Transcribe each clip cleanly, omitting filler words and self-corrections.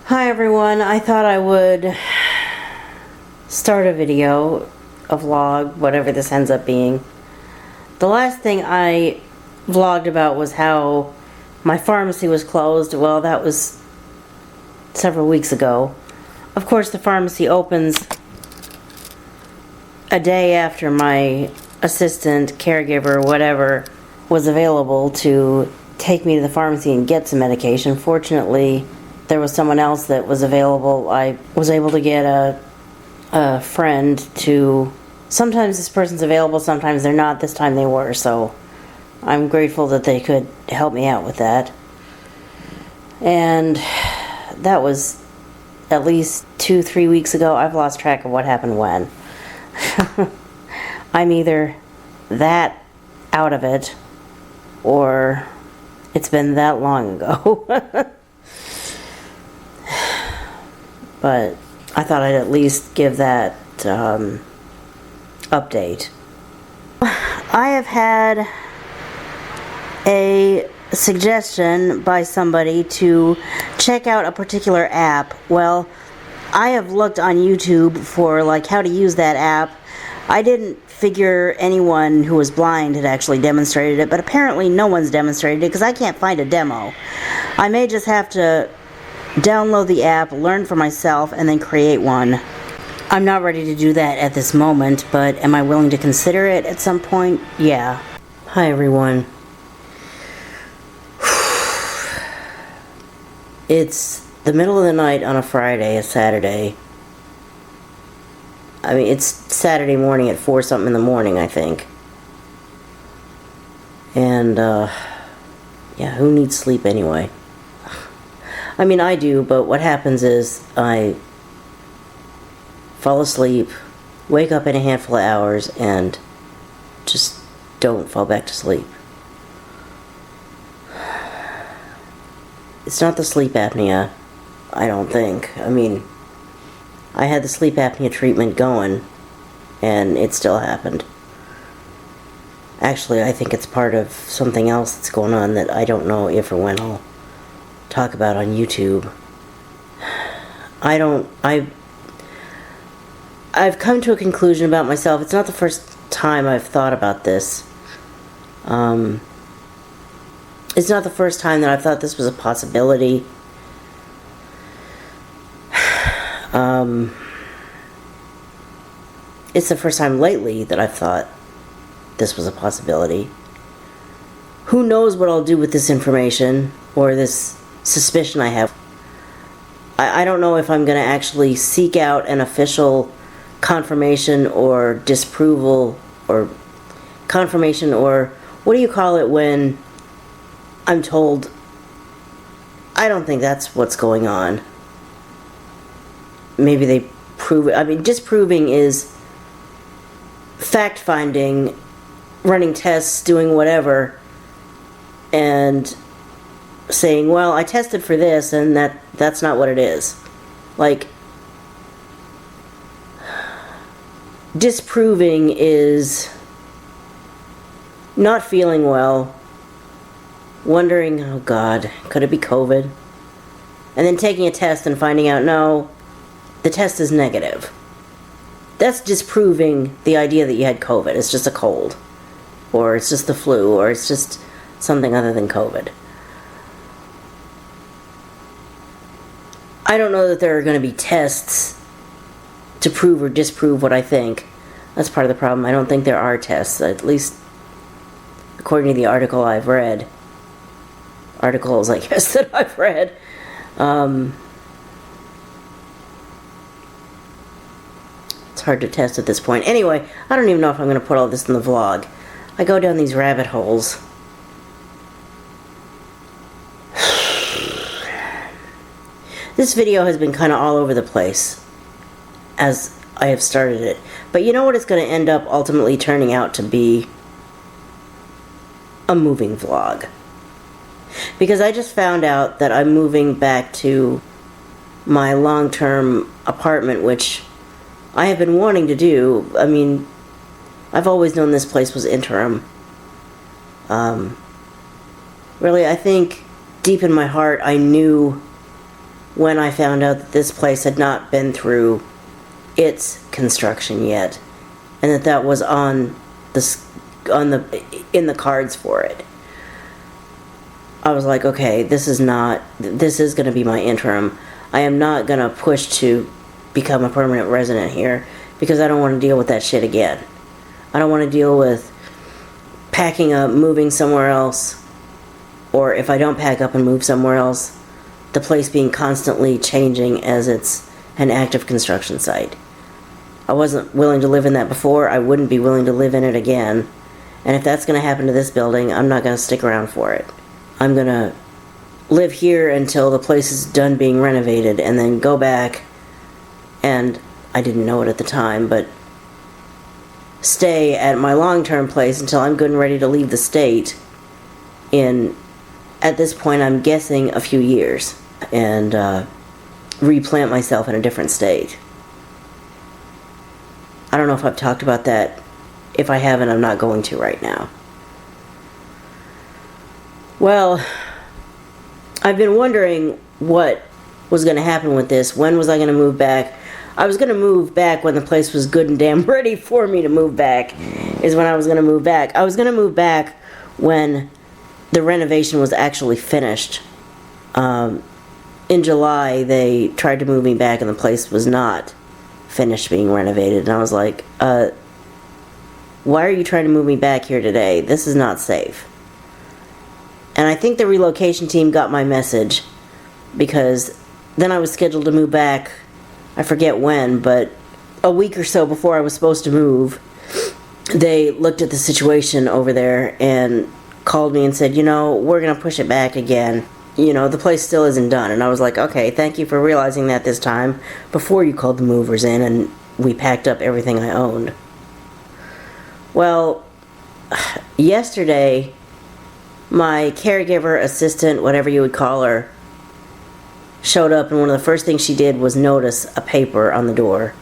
Hi everyone, I thought I would start a video, a vlog, whatever this ends up being. The last thing I vlogged about was how my pharmacy was closed. Well, that was several weeks ago. Of course, the pharmacy opens a day after my assistant, caregiver, whatever, was available to take me to the pharmacy and get some medication. Fortunately, there was someone else that was available. I was able to get a friend to... Sometimes this person's available, sometimes they're not. This time they were, so I'm grateful that they could help me out with that. And that was at least 2-3 weeks ago. I've lost track of what happened when. I'm either that out of it, or it's been that long ago. But I thought I'd at least give that update. I have had a suggestion by somebody to check out a particular app. Well, I have looked on YouTube for like how to use that app. I didn't figure anyone who was blind had actually demonstrated it, but apparently no one's demonstrated it because I can't find a demo. I may just have to download the app, learn for myself, and then create one. I'm not ready to do that at this moment, but am I willing to consider it at some point? Yeah. Hi everyone. It's the middle of the night on a Friday, a Saturday. I mean, it's Saturday morning at 4 something in the morning, I think. And, yeah, who needs sleep anyway? I mean, I do, but what happens is I fall asleep, wake up in a handful of hours, and just don't fall back to sleep. It's not the sleep apnea, I don't think. I mean, I had the sleep apnea treatment going, and it still happened. Actually, I think it's part of something else that's going on that I don't know if or when I'll talk about on YouTube. I've come to a conclusion about myself. It's not the first time I've thought about this. It's not the first time that I've thought this was a possibility. It's the first time lately that I've thought this was a possibility. Who knows what I'll do with this information, or this suspicion I have. I don't know if I'm going to actually seek out an official confirmation or disapproval, or confirmation, or what do you call it when I'm told, I don't think that's what's going on. Maybe they prove it. I mean, disproving is fact-finding, running tests, doing whatever, and saying, well, I tested for this, and that's not what it is. Like, disproving is not feeling well, wondering, oh God, could it be COVID? And then taking a test and finding out, no, the test is negative. That's disproving the idea that you had COVID. It's just a cold, or it's just the flu, or it's just something other than COVID. I don't know that there are going to be tests to prove or disprove what I think. That's part of the problem. I don't think there are tests, at least according to the article I've read. Articles, I guess, that I've read. It's hard to test at this point. Anyway, I don't even know if I'm going to put all this in the vlog. I go down these rabbit holes. This video has been kind of all over the place as I have started it. But you know what it's going to end up ultimately turning out to be? A moving vlog. Because I just found out that I'm moving back to my long-term apartment, which I have been wanting to do. I mean, I've always known this place was interim. Really, I think deep in my heart I knew when I found out that this place had not been through its construction yet, and that was in the cards for it. I was like, okay, this is going to be my interim. I am not going to push to become a permanent resident here because I don't want to deal with that shit again. I don't want to deal with packing up, moving somewhere else, or if I don't pack up and move somewhere else, the place being constantly changing as it's an active construction site. I wasn't willing to live in that before. I wouldn't be willing to live in it again. And if that's going to happen to this building, I'm not going to stick around for it. I'm going to live here until the place is done being renovated and then go back, and I didn't know it at the time, but stay at my long-term place until I'm good and ready to leave the state in, at this point, I'm guessing a few years, and replant myself in a different state. I don't know if I've talked about that. If I haven't, I'm not going to right now. Well, I've been wondering what was going to happen with this. When was I going to move back? I was going to move back when the place was good and damn ready for me to move back, is when I was going to move back. I was going to move back when the renovation was actually finished. In July, they tried to move me back and the place was not finished being renovated. And I was like, why are you trying to move me back here today? This is not safe. And I think the relocation team got my message, because then I was scheduled to move back, I forget when, but a week or so before I was supposed to move, they looked at the situation over there and called me and said, we're going to push it back again. The place still isn't done. And I was like, okay, thank you for realizing that this time before you called the movers in and we packed up everything I owned. Well, yesterday, my caregiver, assistant, whatever you would call her, showed up, and one of the first things she did was notice a paper on the door.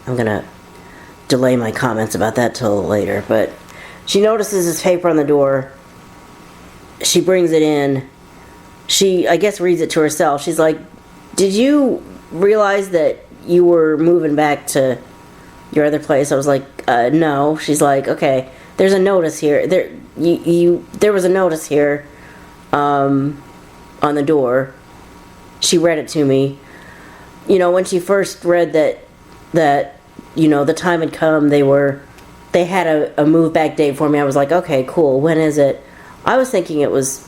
I'm going to delay my comments about that till later, but she notices this paper on the door. She brings it in. She, I guess, reads it to herself. She's like, did you realize that you were moving back to your other place? I was like, no. She's like, okay, there's a notice here. There was a notice here on the door. She read it to me. When she first read that the time had come, they had a move back date for me. I was like, okay, cool. When is it? I was thinking it was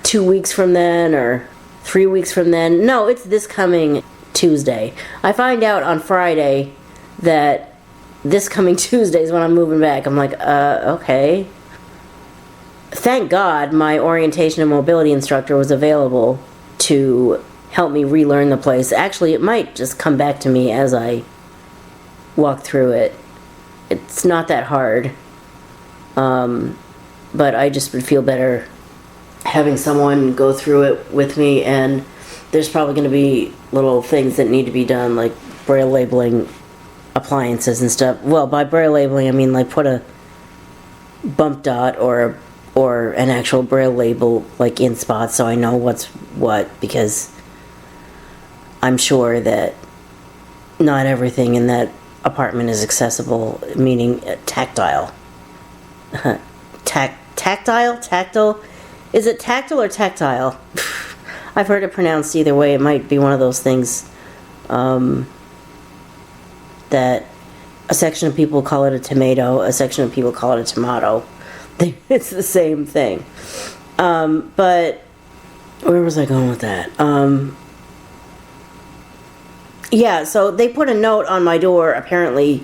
2 weeks from then or 3 weeks from then. No, it's this coming Tuesday. I find out on Friday that this coming Tuesday is when I'm moving back. I'm like, okay. Thank God my orientation and mobility instructor was available to help me relearn the place. Actually, it might just come back to me as I walk through it. It's not that hard. But I just would feel better having someone go through it with me, and there's probably going to be little things that need to be done, like braille labeling appliances and stuff. Well, by braille labeling, I mean like put a bump dot or an actual braille label like in spots so I know what's what, because I'm sure that not everything in that apartment is accessible, meaning tactile. Tactile? Is it tactile or tactile? I've heard it pronounced either way. It might be one of those things that a section of people call it a tomato, a section of people call it a tomato. It's the same thing. But where was I going with that? Yeah, so they put a note on my door apparently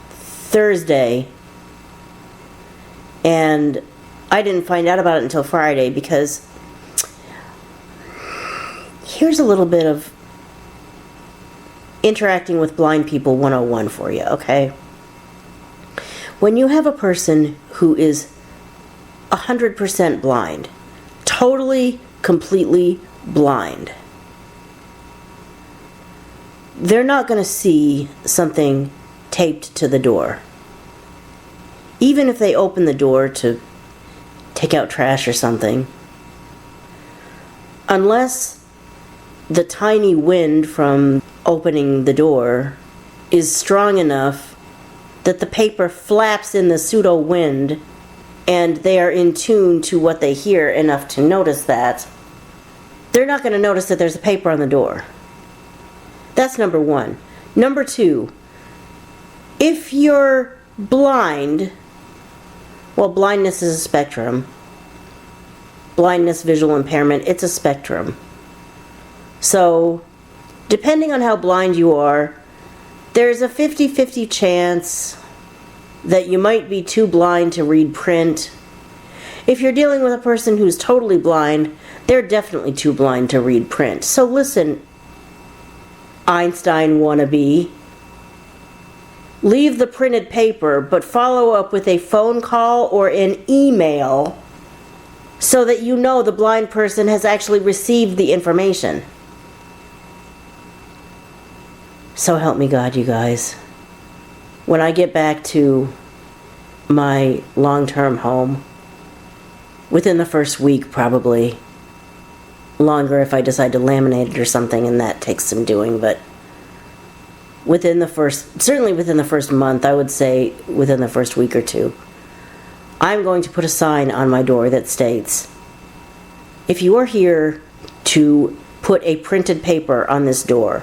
Thursday, and I didn't find out about it until Friday, because here's a little bit of interacting with blind people 101 for you, okay? When you have a person who is 100% blind, totally, completely blind, they're not going to see something taped to the door. Even if they open the door to take out trash or something. Unless the tiny wind from opening the door is strong enough that the paper flaps in the pseudo wind and they are in tune to what they hear enough to notice that, they're not going to notice that there's a paper on the door. That's number one. Number two, if you're blind, well, blindness is a spectrum. Blindness, visual impairment, it's a spectrum. So, depending on how blind you are, there's a 50-50 chance that you might be too blind to read print. If you're dealing with a person who's totally blind, they're definitely too blind to read print. So listen, Einstein wannabe, leave the printed paper, but follow up with a phone call or an email so that you know the blind person has actually received the information. So help me God, you guys. When I get back to my long-term home, within the first week probably, longer if I decide to laminate it or something, and that takes some doing, but certainly within the first month, I would say within the first week or two, I'm going to put a sign on my door that states, if you are here to put a printed paper on this door,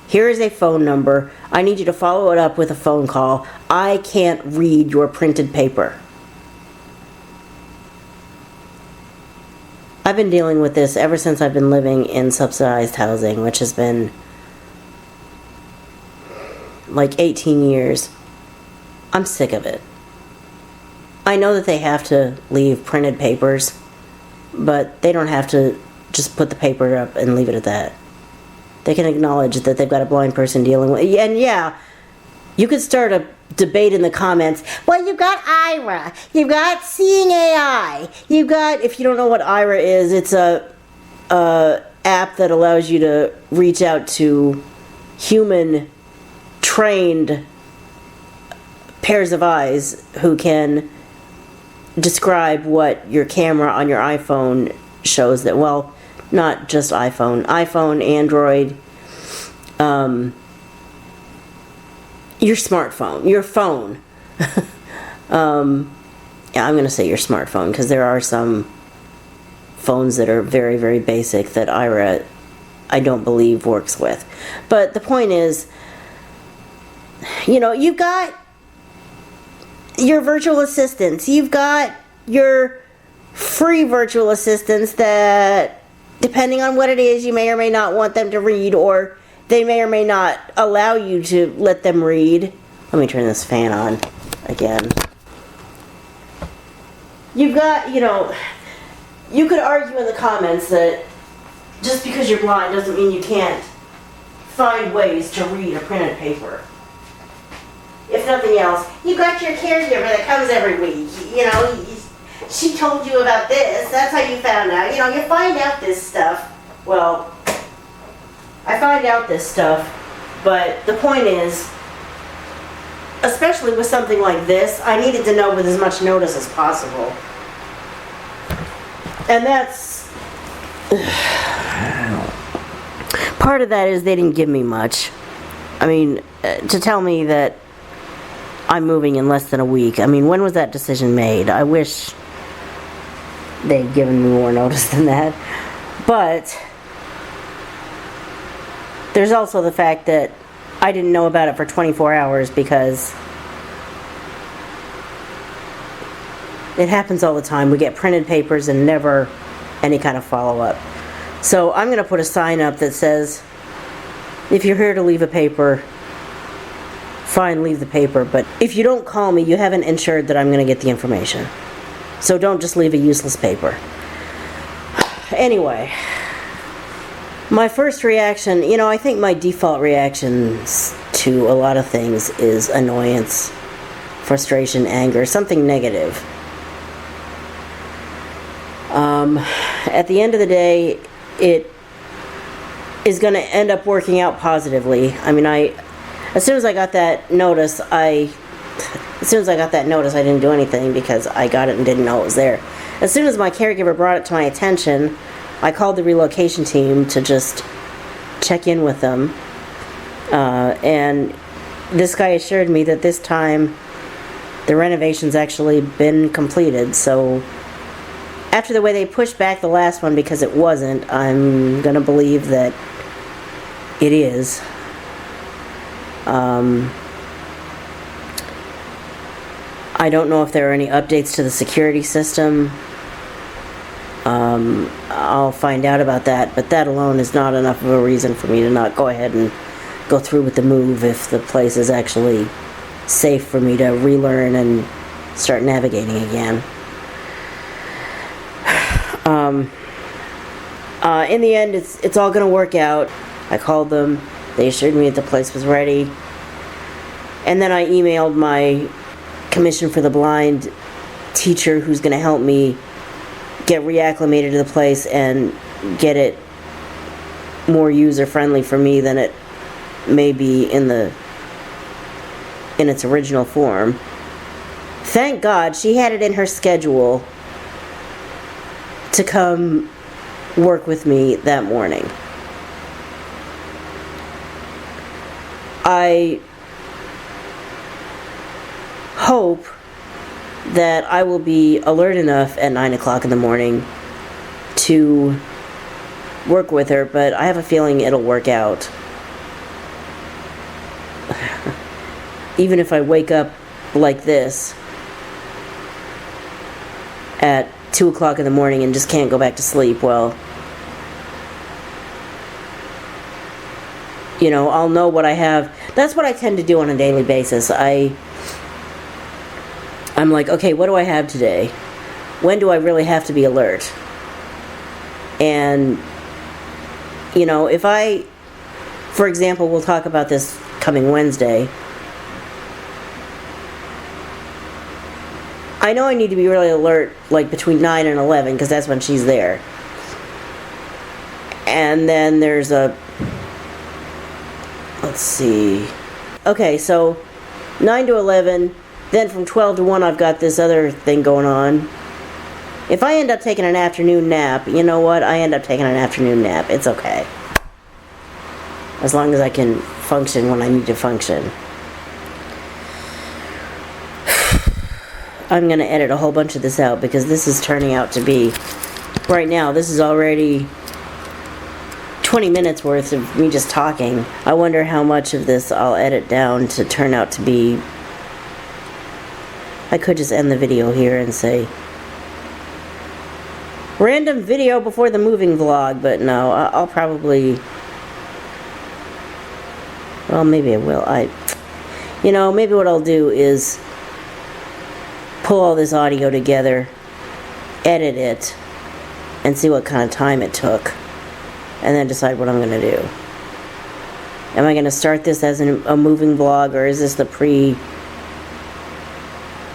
here is a phone number. I need you to follow it up with a phone call. I can't read your printed paper. I've been dealing with this ever since I've been living in subsidized housing, which has been like 18 years. I'm sick of it. I know that they have to leave printed papers, but they don't have to just put the paper up and leave it at that. They can acknowledge that they've got a blind person dealing with, and yeah, you could start a debate in the comments. Well, you've got Ira, you've got Seeing AI, you've got, if you don't know what Ira is, it's a app that allows you to reach out to human trained pairs of eyes who can describe what your camera on your iPhone shows that, well, not just iPhone, Android, your smartphone, your phone. Yeah, I'm going to say your smartphone because there are some phones that are very, very basic that Ira, I don't believe, works with. But the point is, you know, you've got your virtual assistants, you've got your free virtual assistants that, depending on what it is, you may or may not want them to read, or they may or may not allow you to let them read. Let me turn this fan on again. You've got, you know, you could argue in the comments that just because you're blind doesn't mean you can't find ways to read a printed paper. If nothing else, you've got your caregiver that comes every week. You know, she told you about this. That's how you found out. You know, you find out this stuff. Well, I find out this stuff, but the point is, especially with something like this, I needed to know with as much notice as possible. And that's... part of that is they didn't give me much. I mean, to tell me that I'm moving in less than a week. I mean, when was that decision made? I wish they'd given me more notice than that. But there's also the fact that I didn't know about it for 24 hours because it happens all the time. We get printed papers and never any kind of follow-up. So I'm going to put a sign up that says, if you're here to leave a paper, fine, leave the paper, but if you don't call me, you haven't ensured that I'm going to get the information. So don't just leave a useless paper. Anyway, my first reaction, you know, I think my default reactions to a lot of things is annoyance, frustration, anger, something negative. At the end of the day, it is going to end up working out positively. I mean, as soon as I got that notice, as soon as I got that notice, I didn't do anything because I got it and didn't know it was there. As soon as my caregiver brought it to my attention, I called the relocation team to just check in with them. And this guy assured me that this time the renovation's actually been completed. So after the way they pushed back the last one because it wasn't, I'm going to believe that it is. I don't know if there are any updates to the security system. I'll find out about that, but that alone is not enough of a reason for me to not go ahead and go through with the move if the place is actually safe for me to relearn and start navigating again. In the end, it's all going to work out. I called them. They assured me that the place was ready. And then I emailed my Commission for the Blind teacher who's going to help me get reacclimated to the place and get it more user-friendly for me than it may be in its original form. Thank God she had it in her schedule to come work with me that morning. I hope that I will be alert enough at 9 o'clock in the morning to work with her, but I have a feeling it'll work out. Even if I wake up like this at 2 o'clock in the morning and just can't go back to sleep, well, you know, I'll know what I have. That's what I tend to do on a daily basis. I'm like, okay, what do I have today? When do I really have to be alert? And, you know, if I, for example, we'll talk about this coming Wednesday. I know I need to be really alert, like, between 9 and 11, because that's when she's there. And then there's let's see. Okay, so 9 to 11, then from 12 to 1 I've got this other thing going on. If I end up taking an afternoon nap, you know what? I end up taking an afternoon nap. It's okay. As long as I can function when I need to function. I'm going to edit a whole bunch of this out because this is turning out to be, right now, this is already 20 minutes worth of me just talking. I wonder how much of this I'll edit down to turn out to be. I could just end the video here and say random video before the moving vlog, but no, I'll probably, well, maybe I will. You know, maybe what I'll do is pull all this audio together, edit it, and see what kind of time it took, and then decide what I'm going to do. Am I going to start this as a moving vlog, or is this the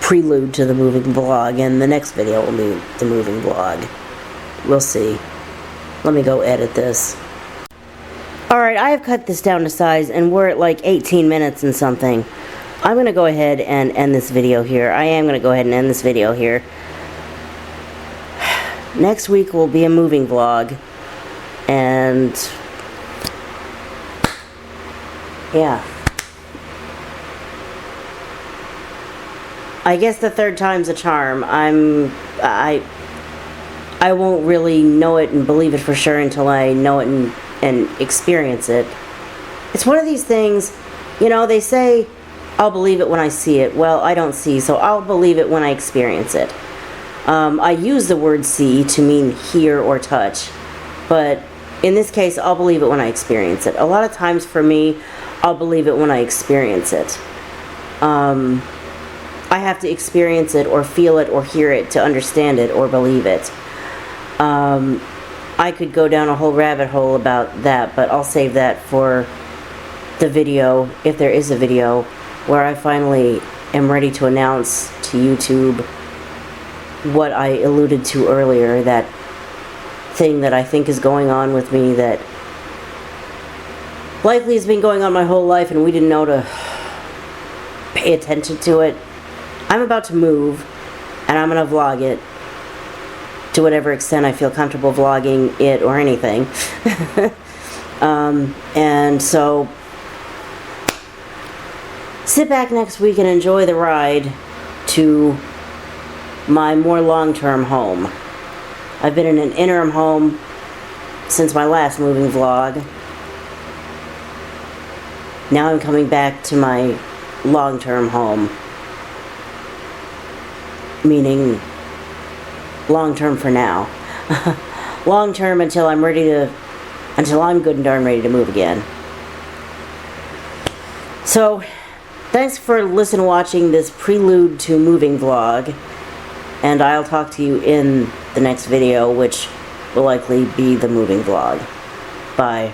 prelude to the moving vlog, and the next video will be the moving vlog? We'll see. Let me go edit this. Alright, I have cut this down to size, and we're at like 18 minutes and something. I'm going to go ahead and end this video here. I am going to go ahead and end this video here. Next week will be a moving vlog. And yeah. I guess the third time's a charm. I won't really know it and believe it for sure until I know it and experience it. It's one of these things, you know, they say I'll believe it when I see it. Well, I don't see, so I'll believe it when I experience it. I use the word see to mean hear or touch, but in this case, I'll believe it when I experience it. A lot of times for me, I'll believe it when I experience it. I have to experience it or feel it or hear it to understand it or believe it. I could go down a whole rabbit hole about that, but I'll save that for the video, if there is a video, where I finally am ready to announce to YouTube what I alluded to earlier, that thing that I think is going on with me that likely has been going on my whole life and we didn't know to pay attention to it. I'm about to move, and I'm going to vlog it to whatever extent I feel comfortable vlogging it or anything. And so, sit back next week and enjoy the ride to my more long-term home. I've been in an interim home since my last moving vlog. Now I'm coming back to my long-term home. Meaning long-term for now. Long-term until I'm good and darn ready to move again. So, thanks for watching this prelude to moving vlog, and I'll talk to you in the next video, which will likely be the moving vlog. Bye.